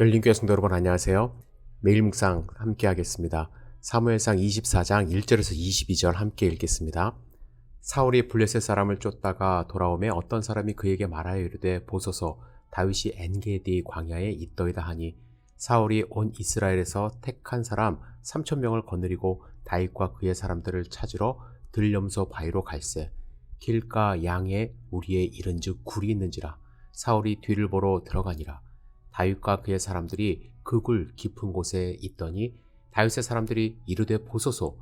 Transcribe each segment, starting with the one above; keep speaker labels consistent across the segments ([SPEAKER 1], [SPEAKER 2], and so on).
[SPEAKER 1] 열린교회 성도 여러분 안녕하세요. 매일 묵상 함께 하겠습니다. 사무엘상 24장 1절에서 22절 함께 읽겠습니다. 사울이 블레셋 사람을 쫓다가 돌아오매 어떤 사람이 그에게 말하여 이르되 보소서 다윗이 엔게디 광야에 있더이다 하니 사울이 온 이스라엘에서 택한 사람 3,000명을 거느리고 다윗과 그의 사람들을 찾으러 들염소 바위로 갈새 길가 양에 우리에 이른즉 굴이 있는지라 사울이 뒤를 보러 들어가니라. 다윗과 그의 사람들이 그 굴 깊은 곳에 있더니 다윗의 사람들이 이르되 보소서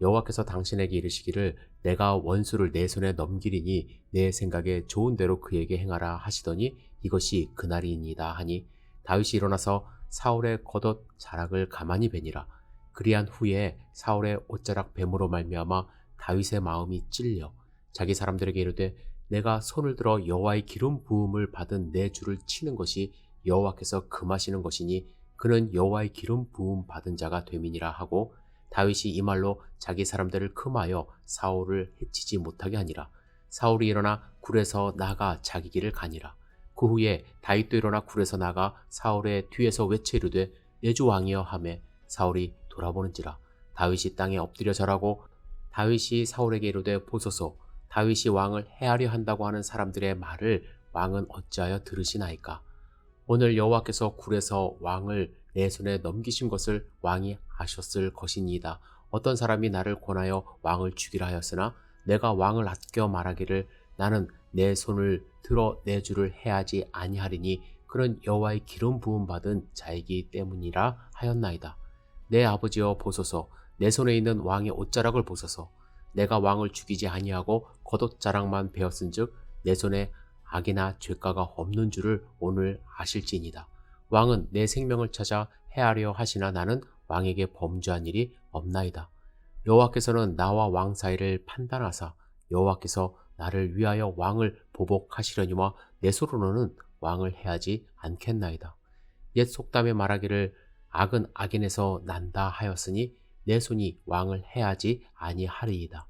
[SPEAKER 1] 여호와께서 당신에게 이르시기를 내가 원수를 내 손에 넘기리니 내 생각에 좋은 대로 그에게 행하라 하시더니 이것이 그날이니이다 하니 다윗이 일어나서 사울의 겉옷 자락을 가만히 베니라. 그리한 후에 사울의 옷자락 뱀으로 말미암아 다윗의 마음이 찔려 자기 사람들에게 이르되 내가 손을 들어 여호와의 기름 부음을 받은 내 주를 치는 것이 여호와께서 금하시는 것이니 그는 여호와의 기름 부음 받은 자가 됨이니라 하고 다윗이 이 말로 자기 사람들을 금하여 사울을 해치지 못하게 하니라. 사울이 일어나 굴에서 나가 자기 길을 가니라. 그 후에 다윗도 일어나 굴에서 나가 사울의 뒤에서 외쳐 이르되 내 주 왕이여 하매 사울이 돌아보는지라. 다윗이 땅에 엎드려 절하고 다윗이 사울에게 이르되 보소서 다윗이 왕을 해하려 한다고 하는 사람들의 말을 왕은 어찌하여 들으시나이까. 오늘 여호와께서 굴에서 왕을 내 손에 넘기신 것을 왕이 아셨을 것이니이다. 어떤 사람이 나를 권하여 왕을 죽이라 하였으나 내가 왕을 아껴 말하기를 나는 내 손을 들어 내 주를 해하지 아니하리니 그는 여호와의 기름 부음 받은 자이기 때문이라 하였나이다. 내 아버지여 보소서 내 손에 있는 왕의 옷자락을 보소서 내가 왕을 죽이지 아니하고 겉옷자락만 베었은즉 내 손에 악이나 죄가가 없는 줄을 오늘 아실지니이다. 왕은 내 생명을 찾아 해하려 하시나 나는 왕에게 범죄한 일이 없나이다. 여호와께서는 나와 왕 사이를 판단하사 여호와께서 나를 위하여 왕을 보복하시려니와 내 손으로는 왕을 해하지 않겠나이다. 옛 속담에 말하기를 악은 악인에서 난다 하였으니 내 손이 왕을 해하지 아니하리이다.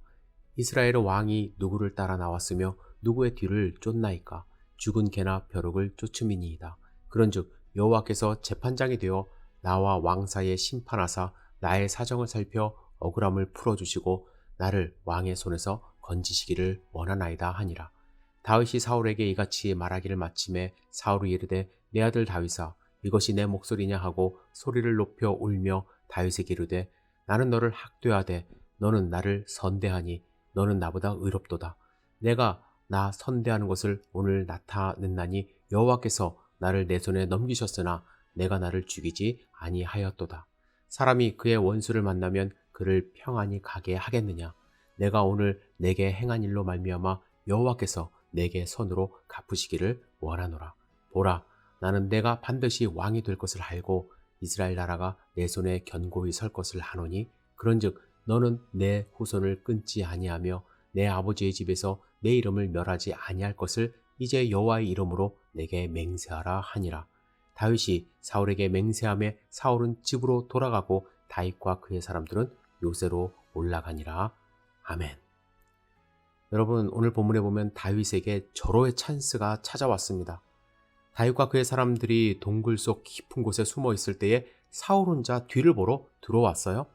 [SPEAKER 1] 이스라엘의 왕이 누구를 따라 나왔으며 누구의 뒤를 쫓나이까. 죽은 개나 벼룩을 쫓음이니이다. 그런즉 여호와께서 재판장이 되어 나와 왕 사이에 심판하사 나의 사정을 살펴 억울함을 풀어주시고 나를 왕의 손에서 건지시기를 원하나이다 하니라. 다윗이 사울에게 이같이 말하기를 마침에 사울이 이르되 내 아들 다윗아 이것이 내 목소리냐 하고 소리를 높여 울며 다윗에게 이르되 나는 너를 학대하되 너는 나를 선대하니 너는 나보다 의롭도다. 내가 나 선대하는 것을 오늘 나타냈나니 여호와께서 나를 내 손에 넘기셨으나 내가 나를 죽이지 아니하였도다. 사람이 그의 원수를 만나면 그를 평안히 가게 하겠느냐. 내가 오늘 내게 행한 일로 말미암아 여호와께서 내게 선으로 갚으시기를 원하노라. 보라 나는 내가 반드시 왕이 될 것을 알고 이스라엘 나라가 내 손에 견고히 설 것을 하노니 그런즉 너는 내 후손을 끊지 아니하며 내 아버지의 집에서 내 이름을 멸하지 아니할 것을 이제 여호와의 이름으로 내게 맹세하라 하니라. 다윗이 사울에게 맹세하며 사울은 집으로 돌아가고 다윗과 그의 사람들은 요새로 올라가니라. 아멘. 여러분 오늘 본문에 보면 다윗에게 절호의 찬스가 찾아왔습니다. 다윗과 그의 사람들이 동굴 속 깊은 곳에 숨어 있을 때에 사울 혼자 뒤를 보러 들어왔어요.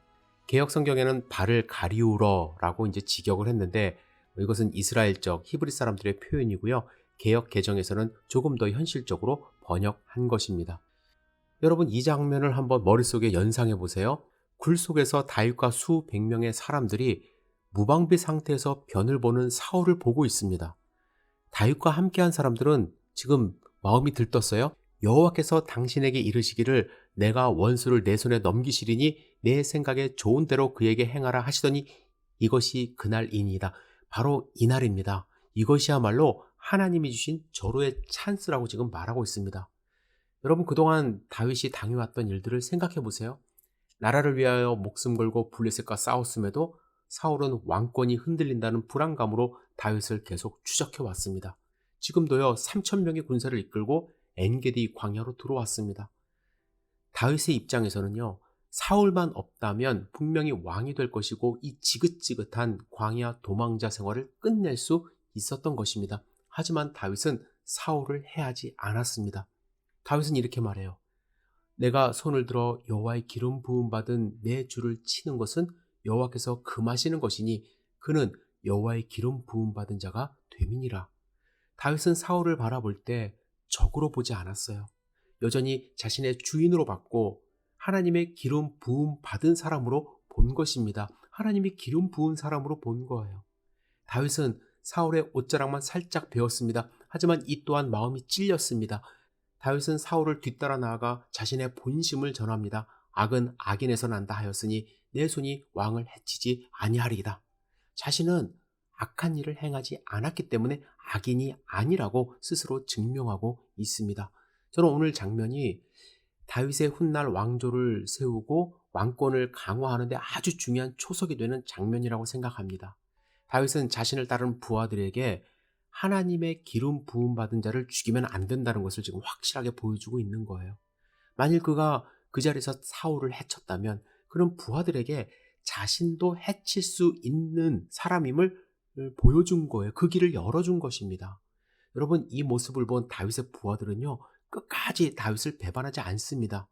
[SPEAKER 1] 개역 성경에는 발을 가리우러라고 이제 직역을 했는데 이것은 이스라엘적 히브리 사람들의 표현이고요. 개역 개정에서는 조금 더 현실적으로 번역한 것입니다. 여러분 이 장면을 한번 머릿속에 연상해 보세요. 굴 속에서 다윗과 수백 명의 사람들이 무방비 상태에서 변을 보는 사울을 보고 있습니다. 다윗과 함께한 사람들은 지금 마음이 들떴어요. 여호와께서 당신에게 이르시기를 내가 원수를 내 손에 넘기시리니 내 생각에 좋은 대로 그에게 행하라 하시더니 이것이 그날이니이다. 바로 이날입니다. 이것이야말로 하나님이 주신 절호의 찬스라고 지금 말하고 있습니다. 여러분 그동안 다윗이 당해왔던 일들을 생각해 보세요. 나라를 위하여 목숨 걸고 블레셋과 싸웠음에도 사울은 왕권이 흔들린다는 불안감으로 다윗을 계속 추적해 왔습니다. 지금도요 3,000명의 군사를 이끌고 엔게디 광야로 들어왔습니다. 다윗의 입장에서는요 사울만 없다면 분명히 왕이 될 것이고 이 지긋지긋한 광야 도망자 생활을 끝낼 수 있었던 것입니다. 하지만 다윗은 사울을 해하지 않았습니다. 다윗은 이렇게 말해요. 내가 손을 들어 여호와의 기름 부음 받은 내 주를 치는 것은 여호와께서 금하시는 것이니 그는 여호와의 기름 부음 받은 자가 됨이니라. 다윗은 사울을 바라볼 때 적으로 보지 않았어요. 여전히 자신의 주인으로 봤고 하나님의 기름 부음 받은 사람으로 본 것입니다. 하나님이 기름 부은 사람으로 본 거예요. 다윗은 사울의 옷자락만 살짝 베었습니다. 하지만 이 또한 마음이 찔렸습니다. 다윗은 사울을 뒤따라 나아가 자신의 본심을 전합니다. 악은 악인에서 난다 하였으니 내 손이 왕을 해치지 아니하리이다. 자신은 악한 일을 행하지 않았기 때문에 악인이 아니라고 스스로 증명하고 있습니다. 저는 오늘 장면이 다윗의 훗날 왕조를 세우고 왕권을 강화하는 데 아주 중요한 초석이 되는 장면이라고 생각합니다. 다윗은 자신을 따르는 부하들에게 하나님의 기름 부음 받은 자를 죽이면 안 된다는 것을 지금 확실하게 보여주고 있는 거예요. 만일 그가 그 자리에서 사울을 해쳤다면 그런 부하들에게 자신도 해칠 수 있는 사람임을 보여준 거예요. 그 길을 열어준 것입니다. 여러분, 이 모습을 본 다윗의 부하들은요, 끝까지 다윗을 배반하지 않습니다.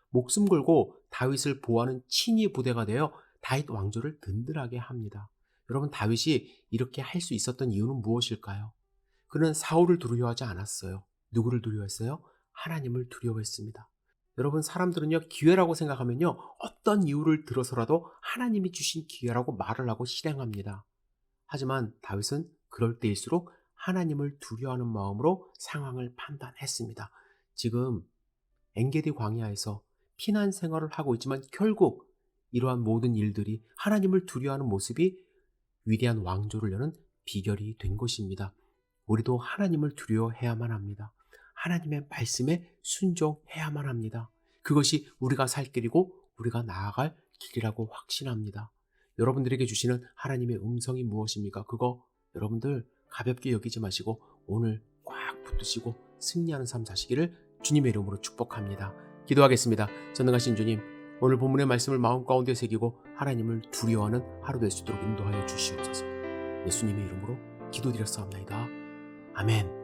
[SPEAKER 1] 목숨 걸고 다윗을 보호하는 친위 부대가 되어 다윗 왕조를 든든하게 합니다. 여러분, 다윗이 이렇게 할 수 있었던 이유는 무엇일까요? 그는 사울을 두려워하지 않았어요. 누구를 두려워했어요? 하나님을 두려워했습니다. 여러분, 사람들은요, 기회라고 생각하면요, 어떤 이유를 들어서라도 하나님이 주신 기회라고 말을 하고 실행합니다. 하지만 다윗은 그럴 때일수록 하나님을 두려워하는 마음으로 상황을 판단했습니다. 지금 엔게디 광야에서 피난 생활을 하고 있지만 결국 이러한 모든 일들이 하나님을 두려워하는 모습이 위대한 왕조를 여는 비결이 된 것입니다. 우리도 하나님을 두려워해야만 합니다. 하나님의 말씀에 순종해야만 합니다. 그것이 우리가 살 길이고 우리가 나아갈 길이라고 확신합니다. 여러분들에게 주시는 하나님의 음성이 무엇입니까? 그거 여러분들 가볍게 여기지 마시고 오늘 꽉 붙드시고 승리하는 삶 사시기를 주님의 이름으로 축복합니다. 기도하겠습니다. 전능하신 주님, 오늘 본문의 말씀을 마음 가운데 새기고 하나님을 두려워하는 하루 될 수 있도록 인도하여 주시옵소서. 예수님의 이름으로 기도드렸사옵나이다. 아멘.